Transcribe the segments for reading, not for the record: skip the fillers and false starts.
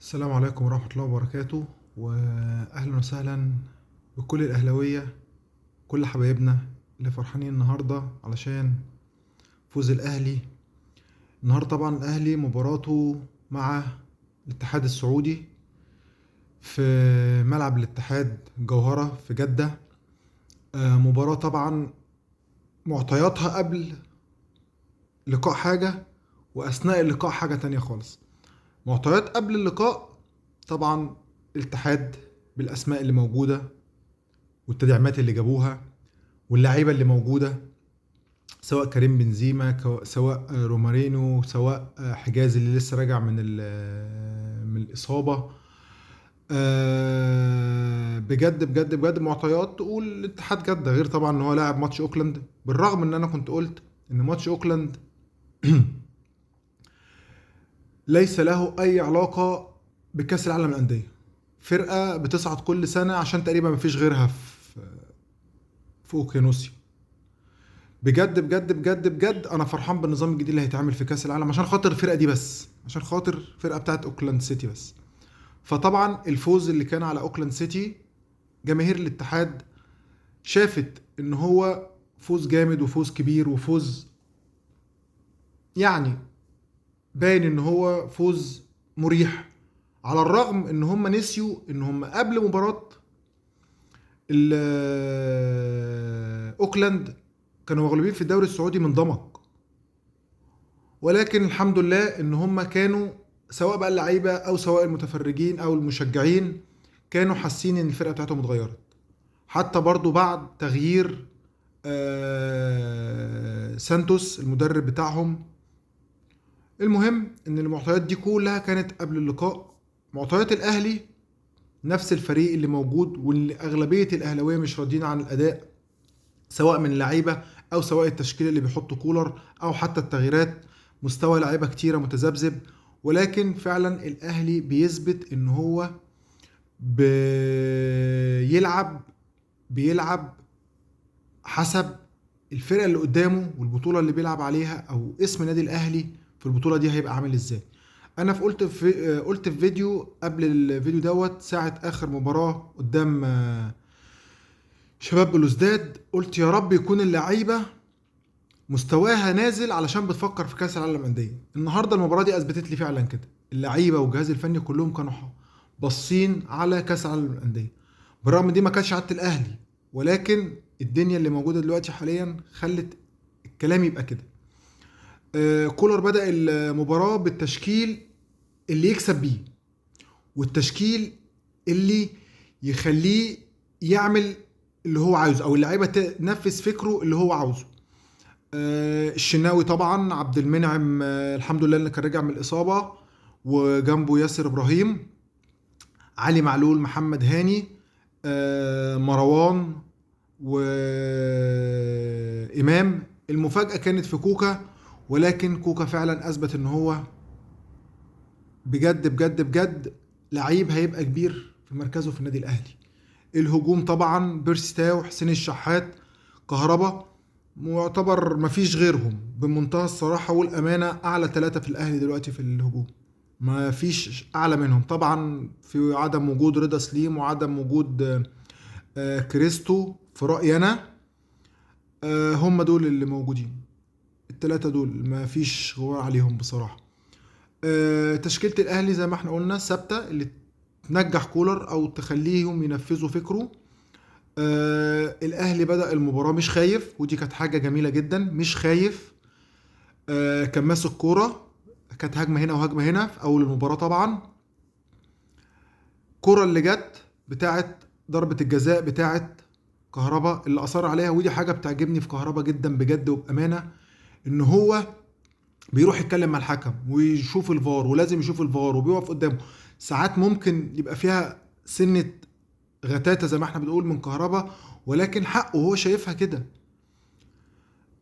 السلام عليكم ورحمة الله وبركاته، وأهلا وسهلا بكل الأهلاوية، كل حبايبنا اللي فرحانين النهاردة علشان فوز الأهلي. النهاردة طبعا الأهلي مباراته مع الاتحاد السعودي في ملعب الاتحاد الجوهرة في جدة. مباراة طبعا معطياتها قبل لقاء حاجة وأثناء اللقاء حاجة تانية خالص. معطيات قبل اللقاء طبعا الاتحاد بالأسماء اللي موجودة والتدعيمات اللي جابوها واللعيبه اللي موجوده، سواء كريم بنزيما سواء رومارينو، سواء حجازي اللي لسه راجع من الاصابه. بجد بجد بجد معطيات تقول الاتحاد جده، غير طبعا ان هو لاعب ماتش اوكلاند، بالرغم ان انا كنت قلت ان ماتش اوكلاند ليس له اي علاقه بكاس العالم للانديه. فرقه بتصعد كل سنه عشان تقريبا مفيش غيرها في اوكيانوسيا. بجد بجد بجد بجد انا فرحان بالنظام الجديد اللي هيتعمل في كاس العالم عشان خاطر الفرقه دي، بس عشان خاطر الفرقه بتاعت اوكلاند سيتي بس. فطبعا الفوز اللي كان على اوكلاند سيتي، جماهير الاتحاد شافت ان هو فوز جامد وفوز كبير وفوز، يعني باين ان هو فوز مريح، على الرغم ان هم نسيوا ان هم قبل مباراة اوكلاند كانوا مغلوبين في الدوري السعودي من ضمك. ولكن الحمد لله ان هم كانوا، سواء بقى اللعيبه او سواء المتفرجين او المشجعين، كانوا حاسين ان الفرقه بتاعتهم اتغيرت. حتى برضو بعد تغيير سانتوس المدرب بتاعهم. المهم ان المعطيات دي كلها كانت قبل اللقاء. معطيات الاهلي نفس الفريق اللي موجود، واللي اغلبيه الاهلاويه مش راضيين عن الاداء، سواء من اللعيبه او سواء التشكيل اللي بيحطه كولر او حتى التغييرات. مستوى لعيبه كتيره متذبذب، ولكن فعلا الاهلي بيثبت ان هو بيلعب حسب الفرقه اللي قدامه والبطوله اللي بيلعب عليها، او اسم نادي الاهلي في البطوله دي هيبقى عامل ازاي. انا قلت في فيديو قبل الفيديو دوت ساعه اخر مباراه قدام شباب بلوزداد، قلت يا رب يكون اللعيبه مستواها نازل علشان بتفكر في كاس العالم للانديه. النهارده المباراه دي اثبتت لي فعلا كده، اللعيبه والجهاز الفني كلهم كانوا باصين على كاس العالم للانديه، بالرغم ان دي ما كانتش عاده الاهلي. ولكن الدنيا اللي موجوده دلوقتي حاليا خلت الكلام يبقى كده. كولر بدأ المباراه بالتشكيل اللي يكسب بيه، والتشكيل اللي يخليه يعمل اللي هو عايزه، او اللعيبه تنفذ فكره اللي هو عاوزه. الشناوي طبعا، عبد المنعم الحمد لله اللي كان راجع من الإصابة، وجنبه ياسر إبراهيم، علي معلول، محمد هاني، مروان وإمام. المفاجأة كانت في كوكا، ولكن كوكا فعلا أثبت إن هو بجد بجد بجد لعيب هيبقى كبير في مركزه في النادي الأهلي. الهجوم طبعا بيرستاو، حسين الشحات، كهربا، معتبر مفيش غيرهم بمنتهى الصراحة والأمانة. أعلى ثلاثة في الأهلي دلوقتي في الهجوم، مفيش أعلى منهم طبعا، في عدم وجود رضا سليم وعدم وجود كريستو في رأيي أنا. هم دول اللي موجودين، الثلاثة دول مفيش غبار عليهم بصراحة. تشكيلة الأهلي زي ما احنا قلنا ثابتة، اللي تنجح كولر أو تخليهم ينفذوا فكره. الاهلي بدأ المباراة مش خايف، ودي كانت حاجة جميلة جدا، مش خايف. كان ماسك كورة، كانت هجمة هنا وهجمة هنا في اول المباراة طبعا. كورة اللي جت بتاعت ضربة الجزاء بتاعت كهربا اللي اصر عليها، ودي حاجة بتعجبني في كهربا جدا بجد وبأمانة، ان هو بيروح يتكلم مع الحكم ويشوف الفار، ولازم يشوف الفار وبيقف قدامه. ساعات ممكن يبقى فيها سنة غتاتة زي ما احنا بنقول من كهربا، ولكن حقه هو شايفها كده.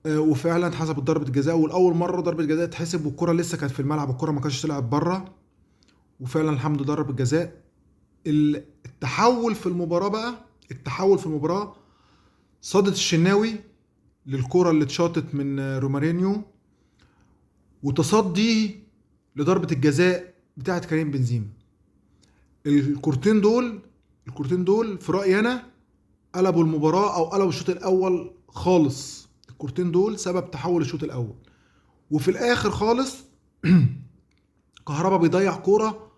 وفعلا اتحسبت ضربة جزاء، والاول مرة ضربة جزاء تحسب والكرة لسه كانت في الملعب، الكرة ما كانتش طلعت بره. وفعلا الحمد لله ضربة جزاء. التحول في المباراة بقى، التحول في المباراة صادت الشناوي للكرة اللي اتشاطت من رومارينيو، وتصدي لضربة الجزاء بتاعت كريم بنزيما. الكورتين دول الكورتين دول في رأيي انا قلبوا المباراة او قلبوا الشوط الاول خالص. الكورتين دول سبب تحول الشوط الاول. وفي الاخر خالص كهربا بيضيع كورة،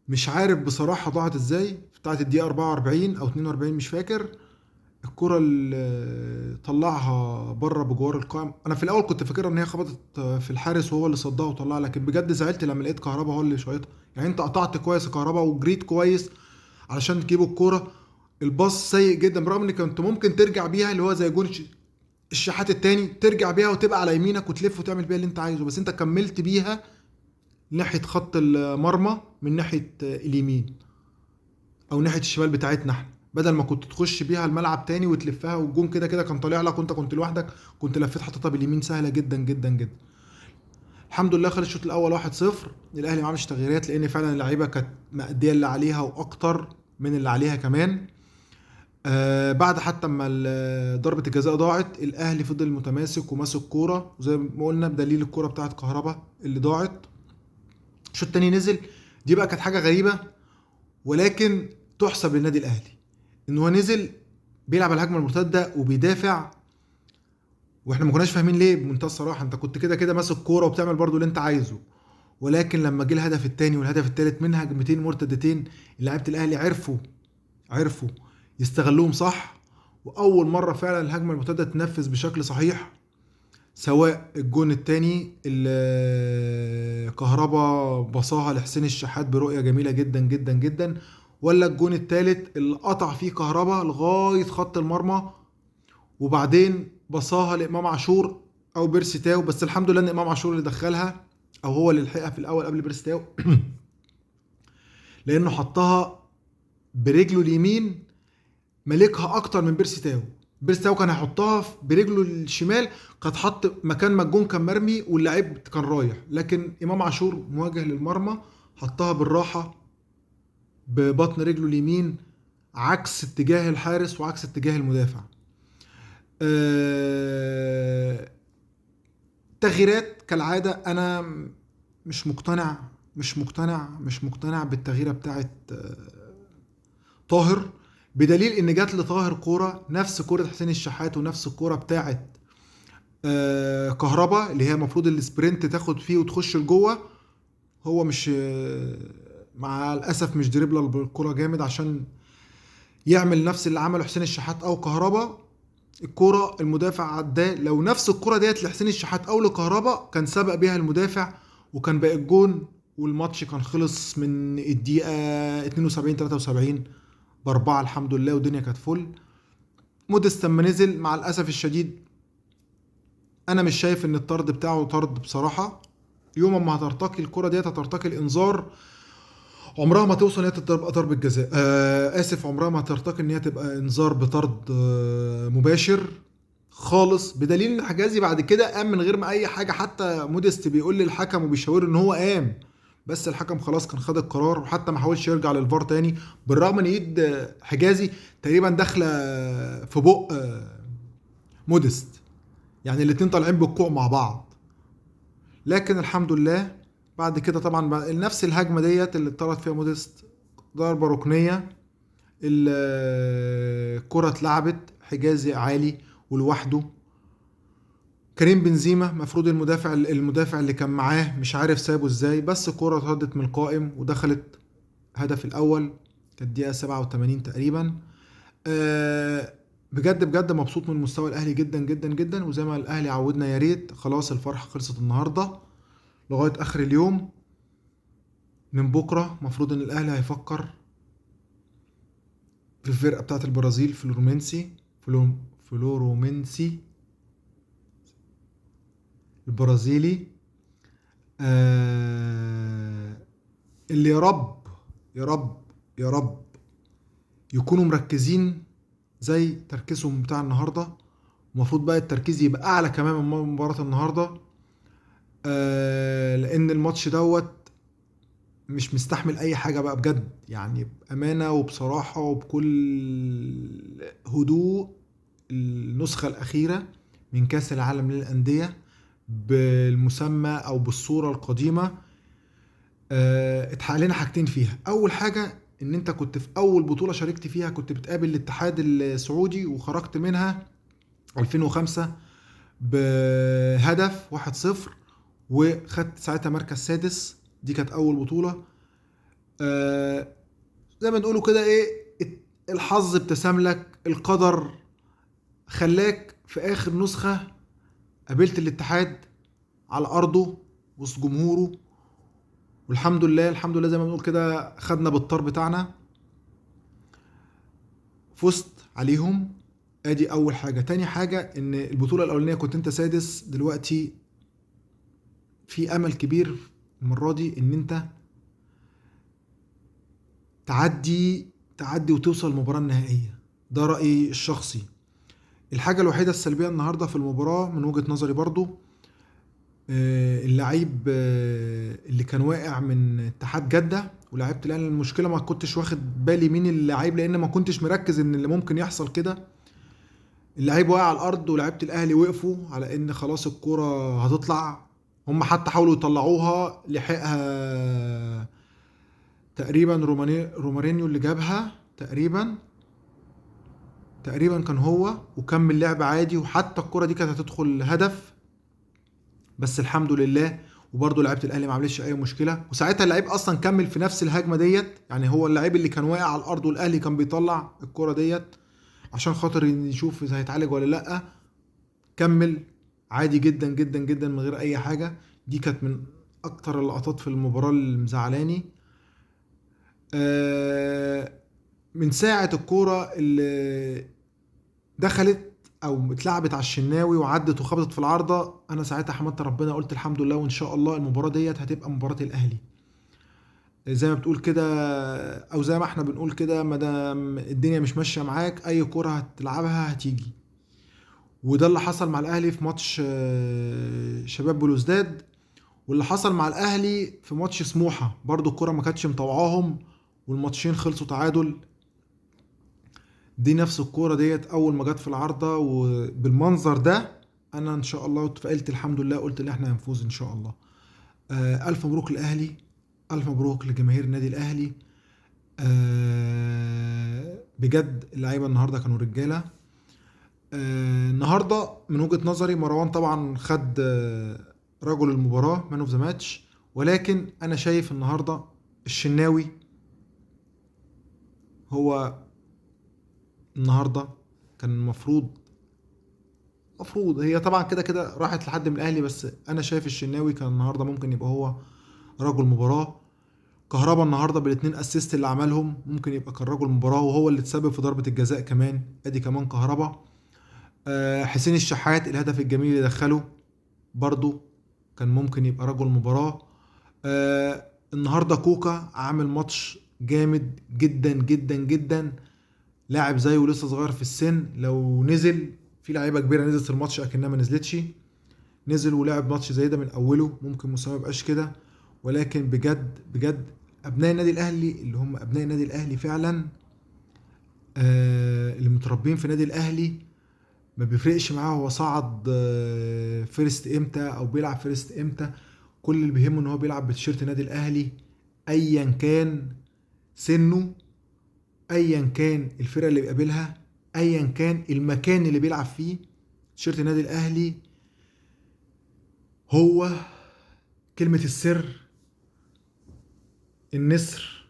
مش عارف بصراحة ضاعت ازاي، بتاعت الدقيقة 44 او 42 مش فاكر. الكرة اللي طلعها بره بجوار القائم، انا في الاول كنت فاكرها ان هي خبطت في الحارس وهو اللي صدها وطلعها، لكن بجد زعلت لما لقيت كهربا هو اللي شايطها. يعني انت قطعت كويس يا كهربا وجريت كويس علشان تجيبوا الكرة. الباص سيء جدا، برغم ان كنت ممكن ترجع بيها اللي هو زي جون الشحات التاني، ترجع بيها وتبقى على يمينك وتلف وتعمل بيها اللي انت عايزه، بس انت كملت بيها ناحية خط المرمى من ناحية اليمين او ناحيه الشمال بتاعتنا احنا، بدل ما كنت تخش بيها الملعب تاني وتلفها والجون كده كده كان طالع لك وانت كنت لوحدك، كنت لفيت حطيتها باليمين سهله جدا جدا جدا. الحمد لله خلص الشوط الاول 1-0. الاهلي ما عملش تغييرات لان فعلا اللعيبه كانت مأديه اللي عليها واكتر من اللي عليها كمان. بعد حتى ما ضربه الجزاء ضاعت، الاهلي فضل متماسك وماسك كوره وزي ما قلنا بدليل الكوره بتاعت كهربا اللي ضاعت. الشوط التاني نزل، دي بقى كانت حاجه غريبه ولكن تحسب للنادي الاهلي ان هو نزل بيلعب الهجمه المرتده وبيدافع، واحنا ما كناش فاهمين ليه. بمنتهى الصراحه انت كنت كده كده ماسك كوره وبتعمل برضو اللي انت عايزه، ولكن لما جه الهدف الثاني والهدف الثالث من هجمتين مرتدتين، لعيبه الاهلي عرفوا يستغلوهم صح. واول مره فعلا الهجمه المرتده تنفذ بشكل صحيح، سواء الجون الثاني اللي كهربا بصاها لحسين الشحات برؤيه جميله جدا جدا جدا، ولا الجون الثالث اللي قطع فيه كهربا لغايه خط المرمى وبعدين بصاها لامام عاشور او بيرسي تاو. بس الحمد لله ان امام عاشور اللي دخلها او هو اللي لحقها في الاول قبل بيرسي تاو لانه حطها برجله اليمين مالكها اكتر من بيرسي تاو. بيرسي تاو كان هيحطها برجله الشمال، كانت حط مكان ما الجون كان مرمي واللعيب كان رايح، لكن امام عاشور مواجه للمرمى حطها بالراحه ببطن رجله اليمين عكس اتجاه الحارس وعكس اتجاه المدافع. آه، تغييرات كالعادة أنا مش مقتنع بالتغييرة بتاعت طاهر، بدليل إن جات لطاهر كورة نفس كورة حسين الشحات ونفس الكورة بتاعت كهربا اللي هي المفروض السبرنت تاخد فيه وتخش لجوه. هو مش مع الأسف مش دريبل الكورة جامد عشان يعمل نفس اللي عمله حسين الشحات أو كهربا. الكرة المدافع عداه، لو نفس الكرة ديت لحسين الشحات او لكهربا كان سبق بيها المدافع وكان باقي الجون والماتش كان خلص من الدقيقة 72 73 باربعة الحمد لله والدنيا كانت فل. موديست لما نزل مع الاسف الشديد انا مش شايف ان الطرد بتاعه طرد بصراحة. يوم ما هترتقي الكرة ديت هترتقي الانذار، عمرها ما توصل ان هي تبقى ضربة جزاء. اسف، عمرها ما هترتقي ان هي تبقى انذار بطرد مباشر خالص، بدليل ان حجازي بعد كده قام من غير ما اي حاجه. حتى موديست بيقول للحكم وبيشاور ان هو قام، بس الحكم خلاص كان خد القرار وحتى ما حاولش يرجع للفار تاني، بالرغم ان ايد حجازي تقريبا داخله في بق موديست، يعني الاتنين طالعين بالكوع مع بعض. لكن الحمد لله بعد كده طبعا نفس الهجمه ديت اللي اتطرد فيها موديست ضربه ركنيه، الكره اتلعبت حجازي عالي ولوحده. كريم بنزيما مفروض المدافع اللي كان معاه مش عارف سابه ازاي، بس الكرة اتردت من القائم ودخلت. هدف الاول كانت دقيقة 87 تقريبا. بجد بجد مبسوط من مستوى الاهلي جدا جدا جدا، وزي ما الاهلي عودنا يا ريت خلاص الفرحة خلصت النهاردة لغاية اخر اليوم. من بكرة مفروض ان الاهلي هيفكر في الفرقة بتاعت البرازيل فلورومنسي البرازيلي. آه اللي يا رب يا رب يا رب يكونوا مركزين زي تركيزهم بتاع النهارده. المفروض بقى التركيز يبقى اعلى كمان من مباراة النهارده، لان الماتش دوت مش مستحمل اي حاجة بقى بجد، يعني بأمانة وبصراحة وبكل هدوء. النسخة الأخيرة من كأس العالم للأندية بالمسمى أو بالصورة القديمة اتحقق لنا حاجتين فيها. أول حاجة ان انت كنت في اول بطولة شاركت فيها كنت بتقابل الاتحاد السعودي وخرجت منها 2005 بهدف 1-0، وخدت ساعتها مركز سادس. دي كانت اول بطولة. آه زي ما نقوله كده ايه، الحظ ابتسم لك، القدر خلاك في اخر نسخة قابلت الاتحاد على ارضه وسط جمهوره، والحمد لله الحمد لله زي ما بنقول كده خدنا بالطار بتاعنا، فزت عليهم. ادي اول حاجة. تاني حاجة ان البطولة الاولانية كنت انت سادس، دلوقتي في امل كبير المرة دي ان انت تعدي وتوصل المباراة النهائية. ده رأيي الشخصي. الحاجة الوحيدة السلبية النهاردة في المباراة من وجهة نظري برضو، اللعيب اللي كان واقع من اتحاد جدة ولعبت الاهلي. المشكلة ما كنتش واخد بالي مين اللعيب، لان ما كنتش مركز ان اللي ممكن يحصل كده. اللعيب واقع على الارض ولاعيبة الاهلي وقفوا على ان خلاص الكرة هتطلع. هم حتى حاولوا يطلعوها، لحقها تقريبا رومارينيو اللي جابها تقريبا كان هو، وكمل لعب عادي، وحتى الكرة دي كانت هتدخل هدف، بس الحمد لله. وبرضه لعيبه الاهلي ما عملتش اي مشكله، وساعتها اللعيب اصلا كمل في نفس الهجمه ديت. يعني هو اللعيب اللي كان واقع على الارض والاهلي كان بيطلع الكرة ديت عشان خاطر يشوف اذا هيتعالج ولا لا، كمل عادي جدا جدا جدا من غير اي حاجه. دي كانت من اكتر اللقطات في المباراه اللي مزعلاني. آه، من ساعه الكوره اللي دخلت او اتلعبت على الشناوي وعدت وخبطت في العارضه، انا ساعتها حمدت ربنا قلت الحمد لله، وان شاء الله المباراه ديت هتبقى مباراه الاهلي. زي ما بتقول كده، او زي ما احنا بنقول كده، ما دام الدنيا مش ماشيه معاك اي كره هتلعبها هتيجي. وده اللي حصل مع الاهلي في ماتش شباب بلوزداد، واللي حصل مع الاهلي في ماتش سموحه برضو الكره ما كانتش مطوعاهم والماتشين خلصوا تعادل. دي نفس الكورة ديت أول ما جت في العارضة وبالمنظر ده، أنا إن شاء الله اتفائلت الحمد لله، قلت إن إحنا هنفوز إن شاء الله. ألف مبروك للأهلي، ألف مبروك لجماهير النادي الأهلي. بجد اللعيبة النهاردة كانوا رجالة. النهاردة من وجهة نظري مروان طبعا خد رجل المباراة مان اوف ذا ماتش، ولكن أنا شايف النهاردة الشناوي هو النهاردة كان المفروض هي طبعا كده كده راحت لحد من الاهلي، بس انا شايف الشناوي كان النهارده ممكن يبقى هو رجل مباراه. كهربا النهارده بالاتنين اسيست اللي عملهم ممكن يبقى كان رجل مباراه، وهو اللي تسبب في ضربه الجزاء كمان. ادي كمان كهربا. حسين الشحات الهدف الجميل اللي دخله برضو كان ممكن يبقى رجل مباراه. النهارده كوكا عامل ماتش جامد جدا جدا جدا. لاعب زيه لسه صغير في السن، لو نزل في لعيبه كبيره نزلت الماتش اكنها ما نزلتش، نزل ولعب ماتش زي ده من اوله ممكن مستواه ما يبقاش كده. ولكن بجد بجد ابناء النادي الاهلي اللي هم ابناء النادي الاهلي فعلا، اللي متربين في النادي الاهلي، ما بيفرقش معاه هو صعد فيرست امتى او بيلعب فيرست امتى. كل اللي بيهمه ان هو بيلعب بتيشيرت النادي الاهلي ايا كان سنه، ايا كان الفرقه اللي بيقابلها، ايا كان المكان اللي بيلعب فيه. تيشيرت النادي الاهلي هو كلمة السر. النسر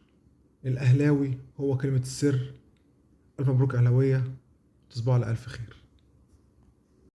الأهلاوي هو كلمة السر. ألف مبروك أهلاوية، تصبحوا على ألف خير.